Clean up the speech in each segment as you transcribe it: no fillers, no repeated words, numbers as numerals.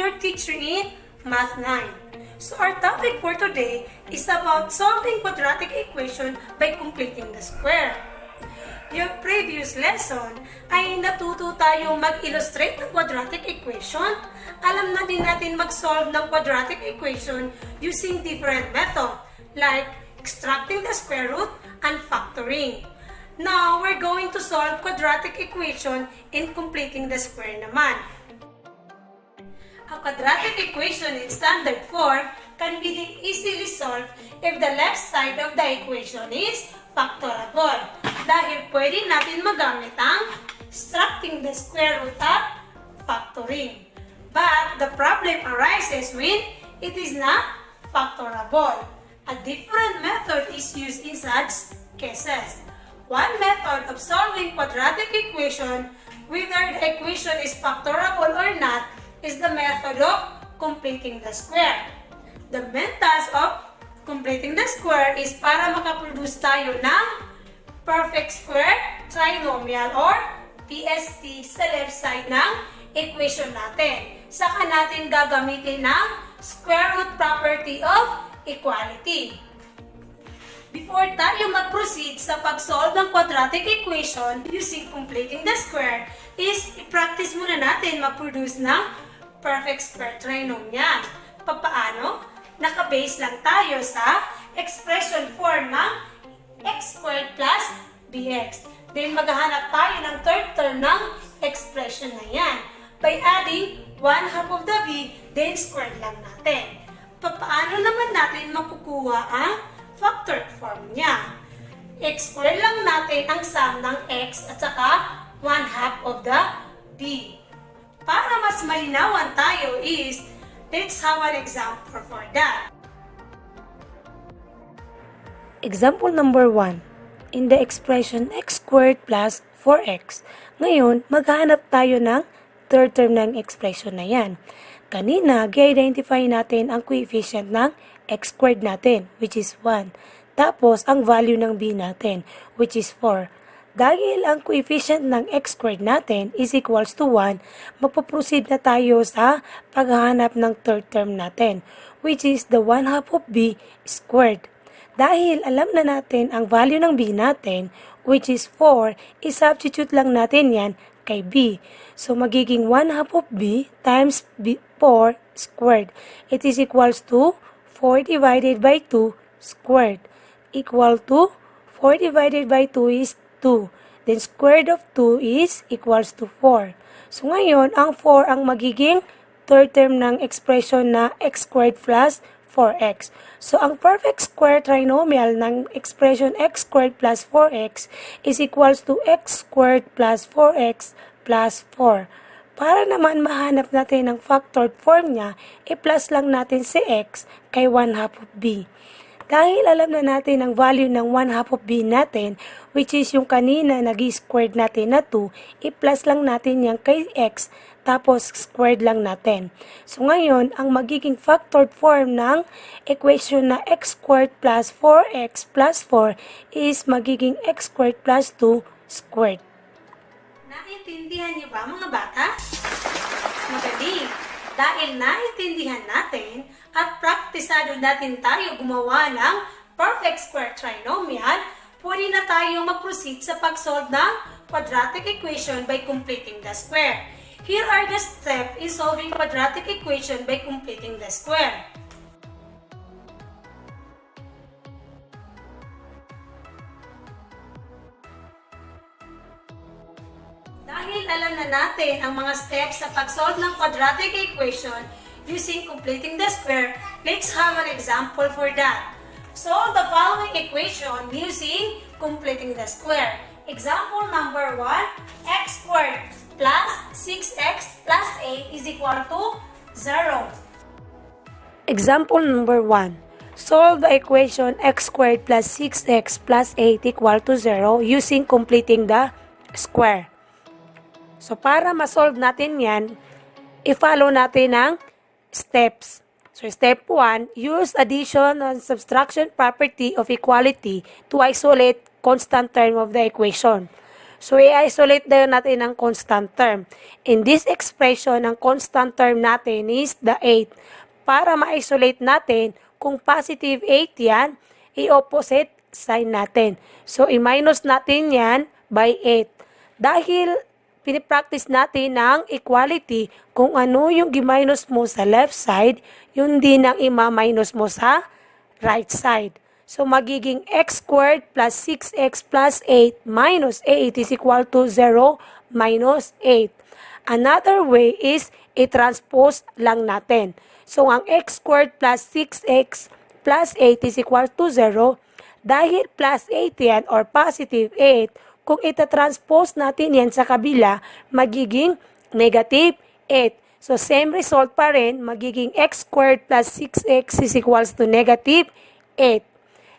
your teacher in Math 9. So our topic for today is about solving quadratic equation by completing the square. Yung previous lesson ay natuto tayong mag-illustrate ng quadratic equation. Alam na din natin mag-solve ng quadratic equation using different method like extracting the square root and factoring. Now, we're going to solve quadratic equation in completing the square naman. A quadratic equation in standard form can be easily solved if the left side of the equation is factorable. Dahil pwede natin magamit ang extracting the square root at factoring. But the problem arises when it is not factorable. A different method is used in such cases. One method of solving quadratic equation, whether the equation is factorable or not, is the method of completing the square. The main task of completing the square is para makaproduce tayo ng perfect square trinomial or PST sa left side ng equation natin. Saka natin gagamitin ng square root property of equality. Before tayo mag-proceed sa pag-solve ng quadratic equation using completing the square, is i-practice muna natin mag-produce ng perfect square trinomial. Papaano? Naka-base lang tayo sa expression form ng x squared plus bx. Then maghahanap tayo ng third term ng expression na yan by adding 1/2 of the b, then squared lang natin. Papaano naman natin makukuha ang factored form niya? X squared lang natin ang sum ng x at saka 1/2 of the b. Para mas malinawan tayo is, let's have an example for that. Example number 1. In the expression x squared plus 4x. Ngayon, maghahanap tayo ng third term ng expression na yan. Kanina, i-identify natin ang coefficient ng x squared natin, which is 1. Tapos, ang value ng b natin, which is 4. Dahil ang coefficient ng x squared natin is equals to 1, magpo-proceed na tayo sa paghahanap ng third term natin, which is the 1/2 of b squared. Dahil alam na natin ang value ng b natin, which is 4, i-substitute lang natin yan kay b. So, magiging 1/2 of b times 4 squared. It is equals to 4 divided by 2 squared. Equal to 4 divided by 2 is 2. Then, squared of 2 is equals to 4. So, ngayon, ang 4 ang magiging third term ng expression na x squared plus 4x. So, ang perfect square trinomial ng expression x squared plus 4x is equals to x squared plus 4x plus 4. Para naman mahanap natin ang factored form niya, i-plus lang natin si x kay 1/2 of b. Dahil alam na natin ang value ng 1/2 of b natin, which is yung kanina nag-squared natin na 2, i-plus lang natin yan kay x, tapos squared lang natin. So ngayon, ang magiging factored form ng equation na x squared plus 4x plus 4 is magiging x squared plus 2 squared. Naintindihan niyo ba mga bata? Magaling! Dahil naintindihan natin at praktisado natin tayo gumawa ng perfect square trinomial, pwede na tayo mag-proceed sa pag-solve ng quadratic equation by completing the square. Here are the steps in solving quadratic equation by completing the square. Dahil alam na natin ang mga steps sa pag-solve ng quadratic equation using completing the square, let's have an example for that. Solve the following equation using completing the square. Example number 1, x squared plus 6x plus 8 is equal to 0. Example number 1. Solve the equation x squared plus 6x plus 8 equal to 0 using completing the square. So, para ma-solve natin yan, i-follow natin ang steps. So, step 1, use addition and subtraction property of equality to isolate constant term of the equation. So, i-isolate na natin ang constant term. In this expression, ang constant term natin is the 8. Para ma-isolate natin, kung positive 8 yan, i-opposite sign natin. So, i-minus natin yan by 8. Dahil pinipractice natin ng equality, kung ano yung gi-minus mo sa left side, yun din ang ima-minus mo sa right side. So, magiging x squared plus 6x plus 8 minus 8 is equal to 0 minus 8. Another way is i-transpose lang natin. So, ang x squared plus 6x plus 8 is equal to 0. Dahil plus 8 yan or positive 8, kung ita-transpose natin yan sa kabila, magiging negative 8. So, same result pa rin, magiging x squared plus 6x is equals to negative 8.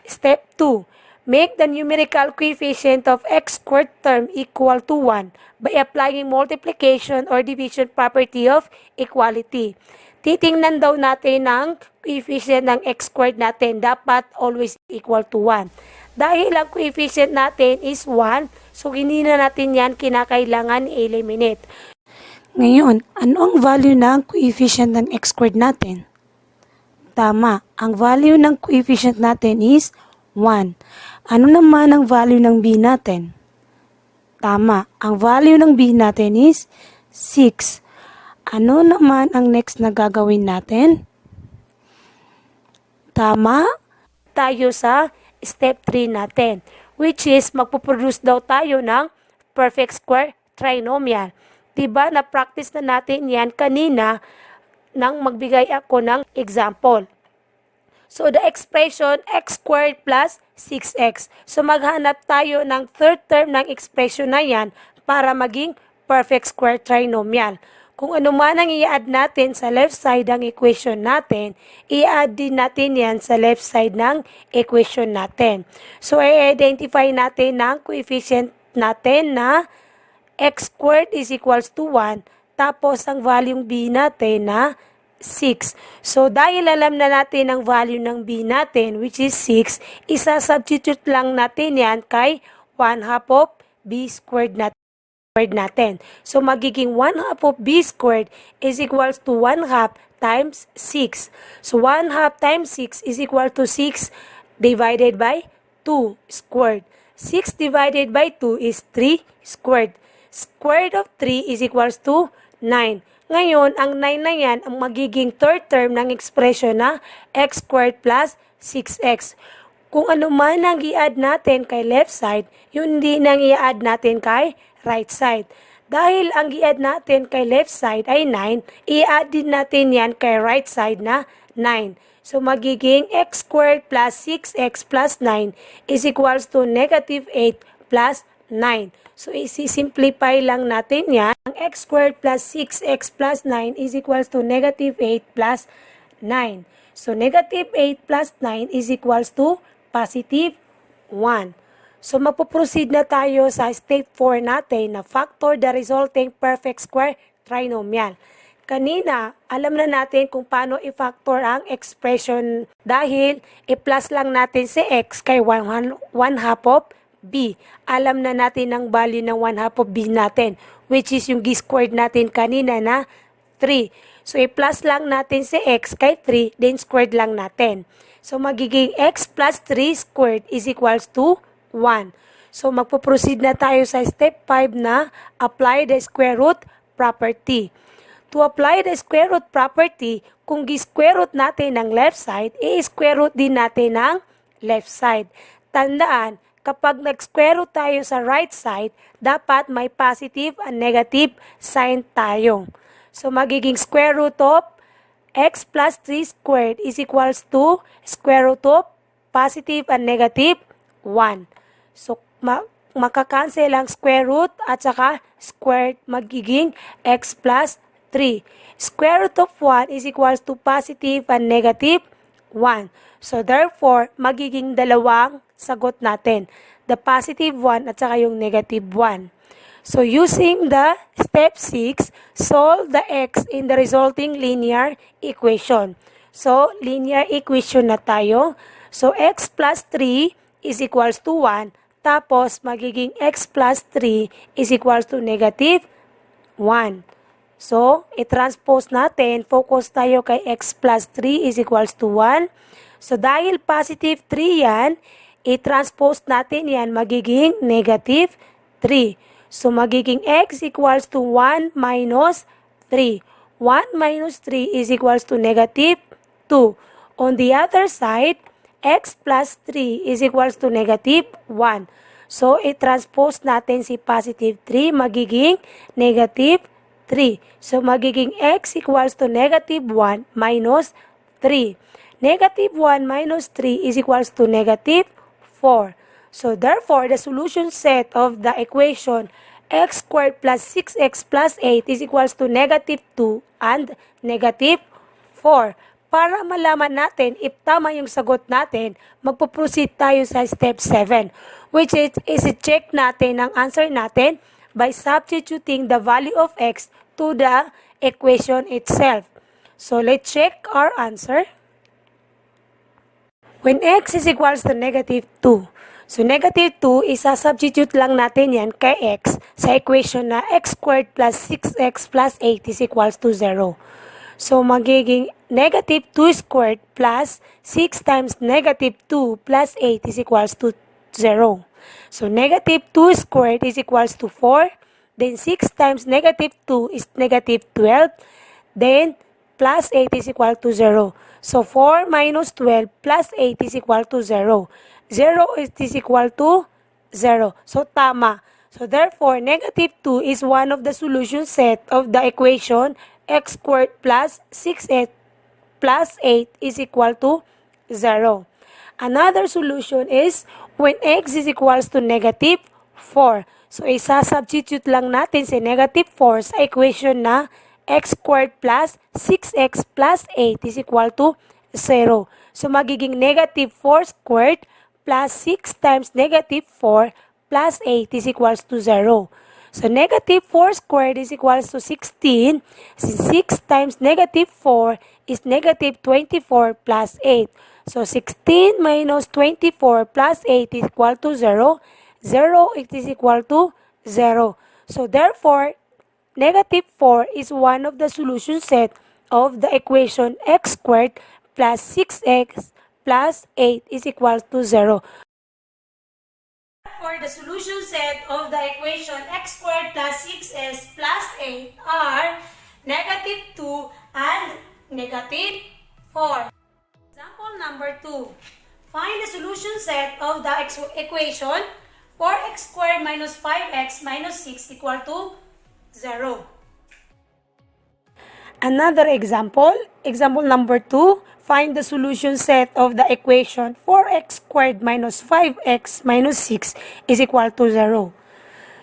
Step 2. Make the numerical coefficient of x squared term equal to 1 by applying multiplication or division property of equality. Titingnan daw natin ang coefficient ng x squared natin. Dapat always equal to 1. Dahil ang coefficient natin is 1, so hindi na natin yan kinakailangan i-eliminate. Ngayon, ano ang value ng coefficient ng x squared natin? Tama, ang value ng coefficient natin is 1. Ano naman ang value ng b natin? Tama, ang value ng b natin is 6. Ano naman ang next na gagawin natin? Tama, tayo sa step 3 natin, which is magpuproduce daw tayo ng perfect square trinomial. Diba, na-practice na natin yan kanina nang magbigay ako ng example. So, the expression x squared plus 6x. So, maghanap tayo ng third term ng expression na yan para maging perfect square trinomial. Kung ano man ang i-add natin sa left side ng equation natin, i-add din natin yan sa left side ng equation natin. So, i-identify natin ng coefficient natin na x squared is equals to 1, tapos ang value b natin na 6. So, dahil alam na natin ang value ng b natin, which is 6, isa-substitute lang natin yan kay 1/2 of b squared natin. So, magiging 1/2 of b squared is equals to 1/2 times 6. So, 1/2 times 6 is equal to 6 divided by 2 squared. 6 divided by 2 is 3 squared. Squared of 3 is equals to 9. Ngayon, ang 9 na yan ang magiging third term ng expression na x squared plus 6x. Kung ano man ang i-add natin kay left side, yun din ang i-add natin kay right side. Dahil ang i-add natin kay left side ay 9, i-add din natin yan kay right side na 9. So, magiging x squared plus 6x plus 9 is equals to negative 8 plus 9. So, isi-simplify lang natin yan. Ang x squared plus 6x plus 9 is equals to negative 8 plus 9. So, negative 8 plus 9 is equals to positive 1. So, magpo-proceed na tayo sa step 4 natin na factor the resulting perfect square trinomial. Kanina, alam na natin kung paano i-factor ang expression dahil i-plus lang natin si x kay 1/2 of b. Alam na natin ang value ng 1/2 of b natin, which is yung squared natin kanina na 3. So, i-plus lang natin si x kay 3, then squared lang natin. So, magiging x plus 3 squared is equals to 1. So, magpo-proceed na tayo sa step 5 na apply the square root property. To apply the square root property, kung square root natin ng left side, i-square root din natin ng left side. Tandaan, kapag nag-square root tayo sa right side, dapat may positive and negative sign tayo. So, magiging square root of x plus 3 squared is equals to square root of positive and negative 1. So, makakancel ang square root at saka squared, magiging x plus 3. Square root of 1 is equals to positive and negative 1. So, therefore, magiging dalawang sagot natin. The positive 1 at saka yung negative 1. So, using the step 6, solve the x in the resulting linear equation. So, linear equation na tayo. So, x plus 3 is equals to 1 Tapos, magiging x plus 3 is equals to negative 1. So, i-transpose natin, focus tayo kay x plus 3 is equals to 1. So, dahil positive 3 yan, i-transpose natin yan, magiging negative 3. So, magiging x equals to 1 minus 3. 1 minus 3 is equals to negative 2. On the other side, x plus 3 is equals to negative 1. So, i-transpose natin si positive 3, magiging negative 3. So, magiging x equals to negative 1 minus 3. Negative 1 minus 3 is equals to negative 4. So, therefore, the solution set of the equation x squared plus 6x plus 8 is equals to negative 2 and negative 4. Para malaman natin if tama yung sagot natin, magpo-proceed tayo sa step 7, which is i-check natin ang answer natin by substituting the value of x to the equation itself. So, let's check our answer. When x is equals to negative 2, so negative 2, isa-substitute lang natin yan kay x sa equation na x squared plus 6x plus 8 is equals to 0. So, magiging negative 2 squared plus 6 times negative 2 plus 8 is equals to 0. So, negative 2 squared is equals to 4. Then, 6 times negative 2 is negative 12. Then, plus 8 is equal to 0. So, 4 minus 12 plus 8 is equal to 0. 0 is equal to 0. So, tama. So, therefore, negative 2 is one of the solution set of the equation x squared plus 6x plus 8 is equal to 0. Another solution is when x is equals to negative 4. So, isa-substitute lang natin si negative 4 sa equation na x squared plus 6x plus 8 is equal to 0. So, magiging negative 4 squared plus 6 times negative 4 plus 8 is equals to 0. So, negative 4 squared is equals to 16. Since 6 times negative 4 is negative 24 plus 8. So, 16 minus 24 plus 8 is equal to 0. 0 it is equal to 0. So, therefore, negative 4 is one of the solution set of the equation x squared plus 6x plus 8 is equal to 0. For the solution set of the equation x squared plus 6s plus 8 are negative 2 and negative 4. Example number 2. Find the solution set of the equation 4x squared minus 5x minus 6 equal to 0. Another example, example number 2, find the solution set of the equation 4x squared minus 5x minus 6 is equal to 0.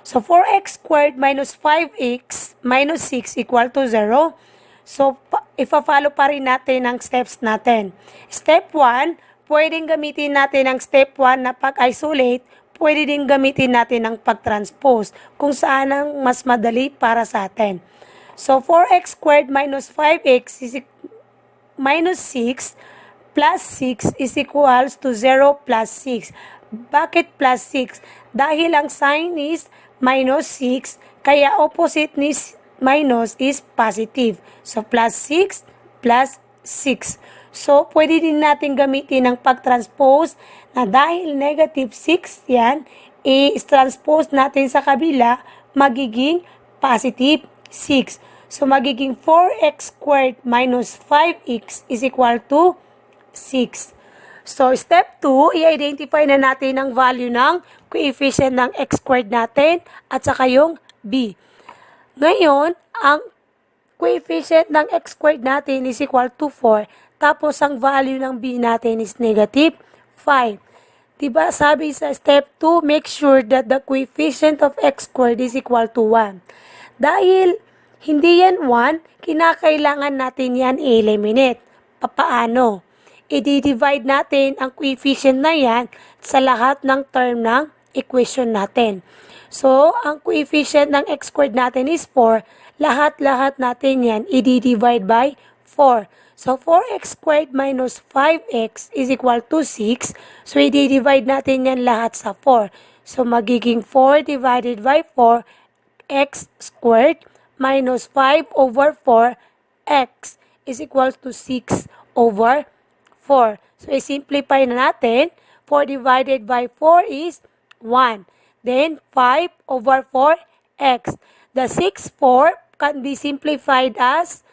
So, 4x squared minus 5x minus 6 equal to 0. So, ipa-follow pa rin natin ang steps natin. Step 1, pwedeng gamitin natin ang step 1 na pag-isolate, pwede din gamitin natin ang pag-transpose kung saan ang mas madali para sa atin. So, 4x squared minus 5x is minus 6 plus 6 is equals to 0 plus 6. Bakit plus 6? Dahil ang sign is minus 6, kaya opposite ni minus is positive. So, plus 6 plus 6. So, pwede din natin gamitin ang pag-transpose na dahil negative 6 yan, i-transpose natin sa kabila, magiging positive 6. So, magiging 4x squared minus 5x is equal to 6. So, step 2, i-identify na natin ang value ng coefficient ng x squared natin at saka yung b. Ngayon, ang coefficient ng x squared natin is equal to 4. Tapos, ang value ng b natin is negative 5. Diba, sabi sa step 2, make sure that the coefficient of x squared is equal to 1. Dahil hindi yan 1, kinakailangan natin yan i-eliminate. Papaano? I-divide natin ang coefficient na yan sa lahat ng term ng equation natin. So, ang coefficient ng x squared natin is 4. Lahat-lahat natin yan i-divide by 4. So, 4x squared minus 5x is equal to 6. So, i-divide natin yan lahat sa 4. So, magiging 4 divided by 4 x squared minus 5 over 4 x is equals to 6 over 4. So, i-simplify na natin. 4 divided by 4 is 1. Then, 5 over 4x. The 6, 4 can be simplified as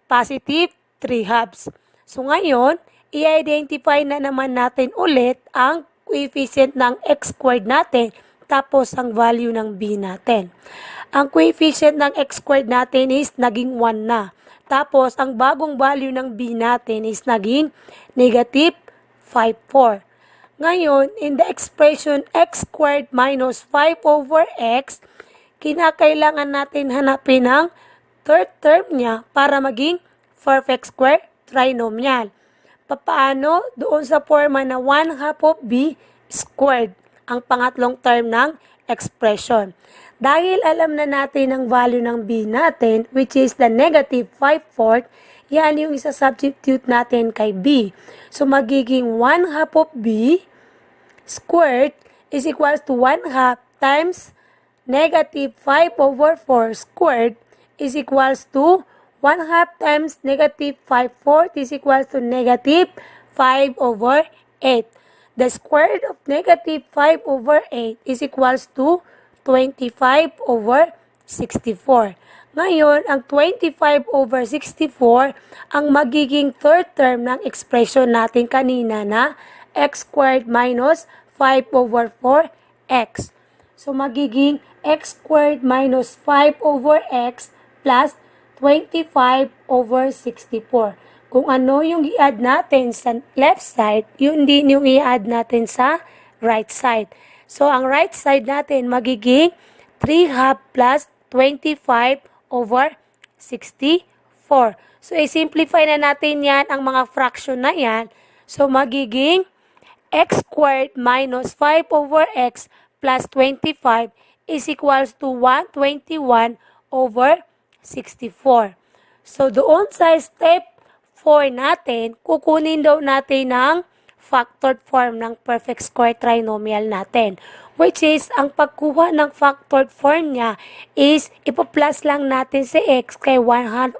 positive 3 halves. So, ngayon, i-identify na naman natin ulit ang coefficient ng x squared natin tapos ang value ng b natin. Ang coefficient ng x squared natin is naging 1 na. Tapos, ang bagong value ng b natin is naging negative 5/4. Ngayon, in the expression x squared minus 5 over x, kinakailangan natin hanapin ang third term niya para maging perfect square trinomial. Paano? Doon sa forma na 1 half of b squared, ang pangatlong term ng expression. Dahil alam na natin ang value ng b natin, which is the negative 5/4, yan yung isa-substitute natin kay b. So, magiging 1 half of b squared is equals to 1 half times negative 5 over 4 squared is equals to 1 half times negative 5/4 is equals to negative 5 over 8. The square root of negative 5 over 8 is equals to 25 over 64. Ngayon, ang 25 over 64 ang magiging third term ng expression natin kanina na x squared minus 5 over 4x. So, magiging x squared minus 5 over x plus 25 over 64. Kung ano yung i-add natin sa left side, yun din yung i-add natin sa right side. So, ang right side natin magiging 3 half plus 25 over 64. So, i-simplify na natin yan, ang mga fraction na yan. So, magiging x squared minus 5 over x plus 25 is equals to 121 over 64. So, doon sa step 4 natin, kukunin daw natin ang factored form ng perfect square trinomial natin. Which is, ang pagkuha ng factored form niya is, ipa-plus lang natin si x kay 1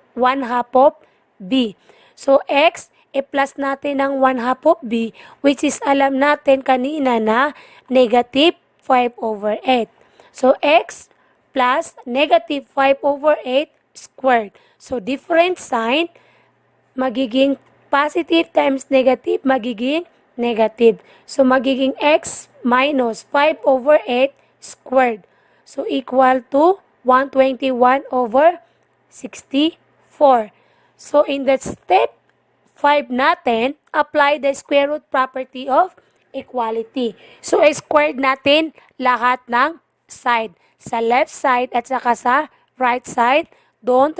half of b. So, x, i-plus natin ang 1 half of b, which is, alam natin kanina na negative 5 over 8. So, x plus negative 5 over 8 squared. So, different sign, magiging positive times negative, magiging negative. So, magiging x minus 5 over 8 squared. So, equal to 121 over 64. So, in that step 5 natin, apply the square root property of equality. So, squared natin lahat ng side. Sa left side at saka sa right side, don't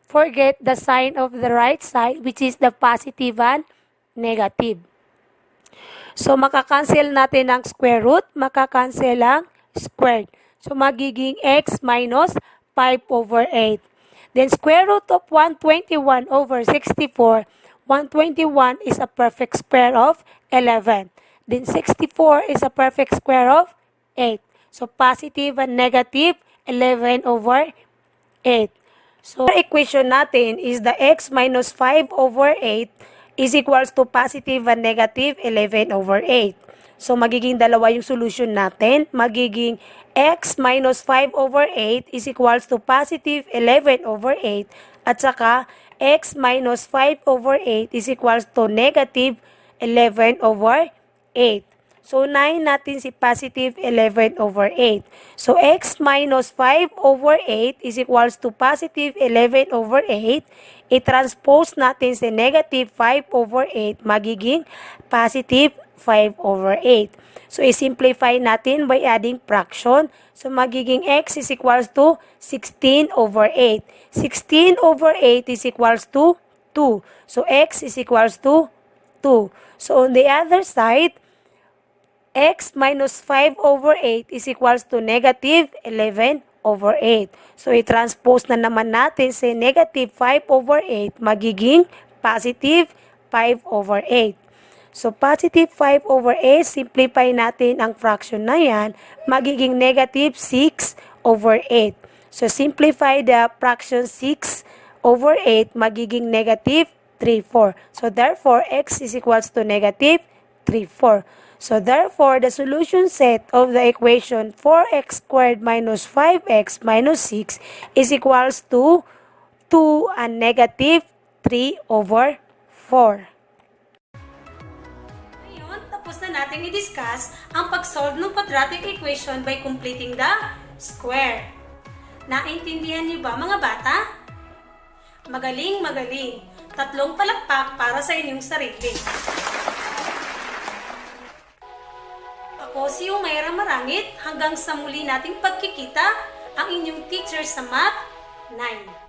forget the sign of the right side, which is the positive and negative. So, makakancel natin ang square root, makakancel ang squared. So, magiging x minus 5 over 8. Then, square root of 121 over 64, 121 is a perfect square of 11. Then, 64 is a perfect square of 8. So, positive and negative, 11 over 8. So, the equation natin is the x minus 5 over 8 is equals to positive and negative 11 over 8. So, magiging dalawa yung solution natin. Magiging x minus 5 over 8 is equals to positive 11 over 8. At saka, x minus 5 over 8 is equals to negative 11 over 8. So, 9 natin si positive 11 over 8. So, x minus 5 over 8 is equals to positive 11 over 8. I-transpose natin si negative 5 over 8, magiging positive 5 over 8. So, i-simplify natin by adding fraction. So, magiging x is equals to 16 over 8. 16 over 8 is equals to 2. So, x is equals to 2. So, on the other side, x minus 5 over 8 is equals to negative 11 over 8. So, i-transpose na naman natin sa negative 5 over 8, magiging positive 5 over 8. So, positive 5 over 8, simplify natin ang fraction na yan, magiging negative 6 over 8. So, simplify the fraction 6 over 8, magiging negative 3, 4. So, therefore, x is equals to negative 3, 4. So, therefore, the solution set of the equation 4x squared minus 5x minus 6 is equals to 2 and negative 3 over 4. Ngayon, tapos na natin i-discuss ang pag-solve ng quadratic equation by completing the square. Naintindihan niyo ba mga bata? Magaling, magaling. 3 palakpak para sa inyong sarili. Ako si Umayra Marangit, hanggang sa muli nating pagkikita, ang inyong teacher sa Math 9.